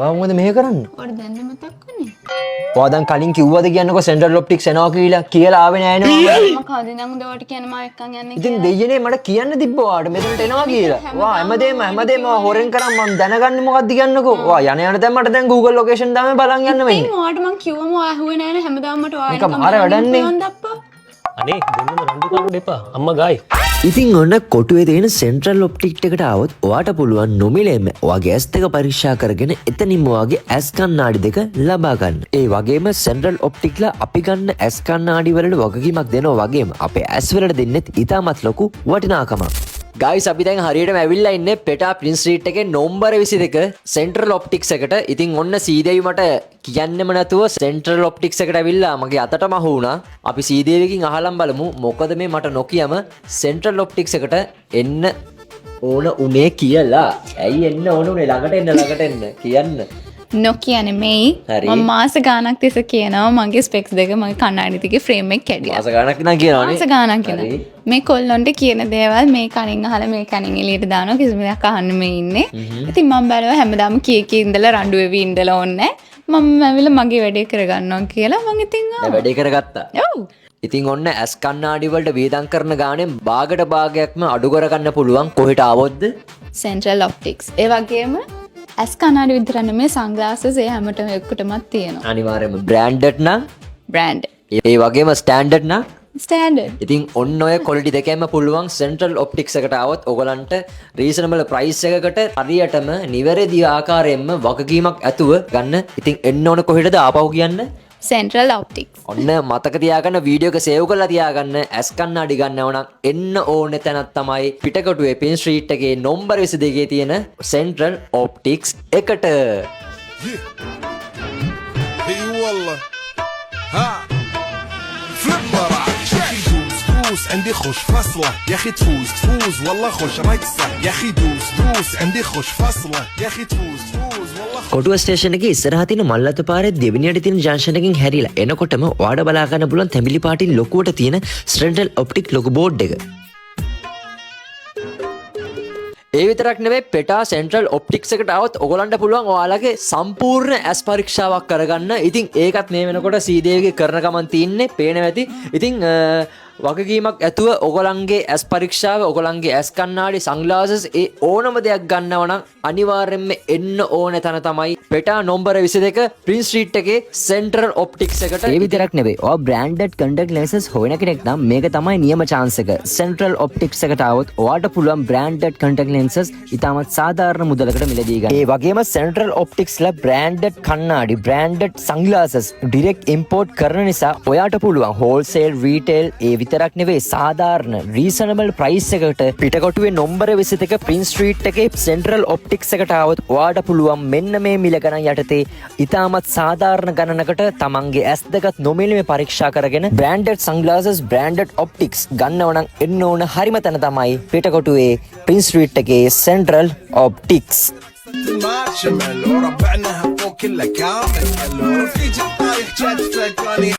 ඔයා මොකද මෙහෙ කරන්නේ? ඔයාට දැන්න මතක් වුණේ? ඔයා දැන් කලින් කිව්වද කියන්නකෝ සෙන්ට්‍රල් ඔප්ටික්ස් එනවා කියලා ආවේ නෑ නෝ. මම කවද ඉඳන් උදේට කියන මම එක්කන් යන්නේ ඉතින් දෙයියනේ මට කියන්න තිබ්බ ඔයාට මෙතනට එනවා කියලා. ඔයා හැමදේම හොරෙන් කරන් මම දැනගන්නේ මොකද්ද කියන්නකෝ. ඔයා යන දැන් මට දැන් Google location දාමේ බලන් යන්න වෙන්නේ. ඉතින් ඔයාට මං කිව්වම ඔයා ඇහුවේ නෑනේ හැමදාම මට ඔයා මේක මාර වැඩන්නේ. අනේ දෙන්නම රණ්ඩු කරන්න එපා. අම්මා ගායි. ඉතින් ඔන්න කොටුවේ තියෙන සෙන්ට්‍රල් ඔප්ටික් එකට આવොත් ඔයාට පුළුවන් නොමිලේම ඔයාගේ ඇස් දෙක පරීක්ෂා කරගෙන එතනින්ම ඔයාගේ ඇස් කණ්ණාඩි දෙක ලබා ගන්න. ඒ වගේම සෙන්ට්‍රල් ඔප්ටික්ලා අපි ගන්න ඇස් කණ්ණාඩි වලට වගකීමක් දෙනවා වගේම අපේ ඇස් වලට දෙන්නෙත් ඉතාමත් ලොකු වටිනාකමක්. ගයිස් අපි දැන් හරියටම ඇවිල්ලා ඉන්නේ පෙටා ප්‍රින්ස් ස්ට්‍රීට් එකේ නම්බර 22 සෙන්ට්‍රල් ඔප්ටික්ස් එකට. ඉතින් ඔන්න සීදේවි මට කියන්නෙම නැතුව සෙන්ට්‍රල් ඔප්ටික්ස් එකට ඇවිල්ලා මගේ අතටම අහු වුණා. අපි සීදේවිකින් අහලම් බලමු මොකද මේ මට නොකියම සෙන්ට්‍රල් ඔප්ටික්ස් එකට එන්න ඕන උනේ කියලා. ඇයි එන්න ඕන උනේ? ළඟට එන්න කියන්න. නොකිය නෙමෙයි මම මාස ගාණක් තිස්සේ කියනවා මගේ ස්පෙක්ස් දෙක මගේ කණ්ණාඩි දෙකේ ෆ්‍රේම් එක කැඩිලා. මාස ගාණක් නම් කියනවනේ. මාස ගාණක් කියනවා. මේ කොල්ලොන්ට කියන දේවල් මේ කණින් අහලා මේ කණින් එළියට දානවා කිසිම දෙයක් අහන්න මේ ඉන්නේ. ඉතින් මම බලුවා හැමදාම කී ඉඳලා රණ්ඩු වෙවි ඉඳලා ඕනේ. මම ඇවිල්ලා මගේ වැඩේ කරගන්නවා කියලා මම ඉතින් වැඩේ කරගත්තා. ඔව්. ඉතින් ඔන්න ඇස් කණ්ණාඩි වලට වේදම් කරන ගාණෙන් භාගයට භාගයක්ම අඩු කරගන්න පුළුවන් කොහෙට ආවොත්ද? Central optics. ඒ වගේම ඇස් කණ්ණාඩි විතර නෙමෙයි සන්ග්ලාසස් ඒ හැමතෙම එක්කටමත් තියෙනවා. අනිවාර්යයෙන්ම බ්‍රෑන්ඩඩ් නම් බ්‍රෑන්ඩ්. ඒ වගේම ස්ටෑන්ඩඩ් නම් ස්ටෑන්ඩඩ්. ඉතින් ඔන්න ඔය ක්වොලිටි දෙකෙන්ම පුළුවන් සෙන්ට්‍රල් ඔප්ටික්ස් එකට આવොත් ඔයගලන්ට රීසනබල් ප්‍රයිස් එකකට හරියටම නිවැරදි ආකාරයෙන්ම වගකීමක් ඇතුව ගන්න. ඉතින් එන්න ඕන කොහෙටද ආපහු කියන්න? Central optics. ඔන්න මතක තියාගන්න වීඩියෝ එක සේව් කරලා තියාගන්න. ඇස් කණ්ණාඩි ගන්නව නම් එන්න ඕනේ තැනක් තමයි පිටකොටුවේ පින් ස්ට්‍රීට් එකේ නම්බර 22 තියෙන සෙන්ට්‍රල් ඔප්ටික්ස් එකට. اي والله ها فليب راح دوس عندي خوش فصله يا اخي تفوز والله خوش رقصه يا اخي دوس عندي خوش فصله يا اخي تفوز والله කොටුව ස්ටේෂන් එකේ ඉස්සරහා තියෙන මල්ලත පාරේ දෙවෙනියට තියෙන ජංක්ෂන් එකකින් හැරිලා එනකොටම ඔයාලා බලා ගන්න පුළුවන් තැඹිලි පාටින් ලොකුවට තියෙන සෙන්ට්‍රල් ඔප්ටික් ලොගෝ බෝඩ් එක. ඒ විතරක් නෙවෙයි පෙටා සෙන්ට්‍රල් ඔප්ටික්ස් එකට આવොත් ඔයගලන්ට පුළුවන් ඔයාලගේ සම්පූර්ණ ඇස් පරීක්ෂාවක් කරගන්න. ඉතින් ඒකත් මේ වෙනකොට සීදේවිගේ කරන ගමන් තින්නේ පේනවා ඇති. ඉතින් වගකීමක් ඇතුව ඔයගලන්ගේ ඇස් පරීක්ෂාව ඔයගලන්ගේ ඇස් කණ්ණාඩි සන්ග්ලාසස් ඒ ඕනම දෙයක් ගන්නව නම් අනිවාර්යයෙන්ම එන්න ඕනේ තැන තමයි පෙටා නම්බර 22 ප්‍රින්ස් ස්ට්‍රීට් එකේ සෙන්ට්‍රල් ඔප්ටික්ස් එකට. ඒ විතරක් නෙවෙයි ඔයා බ්‍රෑන්ඩඩ් කන්ටැක්ට් ලෙන්සස් හොයන කෙනෙක් නම් මේක තමයි නියම chance එක. සෙන්ට්‍රල් ඔප්ටික්ස් එකට આવොත් ඔයාට පුළුවන් බ්‍රෑන්ඩඩ් කන්ටැක්ට් ලෙන්සස් ඉතාමත් සාධාරණ මුදලකට මිලදී ගන්න. ඒ වගේම සෙන්ට්‍රල් ඔප්ටික්ස්ලා බ්‍රෑන්ඩඩ් කණ්ණාඩි බ්‍රෑන්ඩඩ් සන්ග්ලාසස් ඩිරෙක්ට් ඉම්පෝර්ට් කරන නිසා ඔයාට පුළුවන් හෝල්සේල් රීටේල් ඒ විතරක් නෙවෙයි සාධාරණ රීසනබල් ප්‍රයිස් එකකට පිටකොටුවේ නම්බර 22 ප්‍රින්ස් ස්ට්‍රීට් එකේ සෙන්ට්‍රල් ඔප්ටික්ස් එකට આવොත් ඔයාට පුළුවන් මෙන්න මේ මිල ගණන් යටතේ ඉතාමත් සාධාරණ ගණනකට තමන්ගේ ඇස් දෙකත් නොමිලේ පරීක්ෂා කරගෙන බ්‍රෑන්ඩඩ් සන්ග්ලාසස් බ්‍රෑන්ඩඩ් ඔප්ටික්ස් ගන්නව නම් එන්න ඕන හරිම තැන තමයි පිටකොටුවේ ප්‍රින්ස් ස්ට්‍රීට් එකේ සෙන්ට්‍රල් ඔප්ටික්ස්. مارشميلو ربعناها فوق كلها كامل في جبايح جد فكرني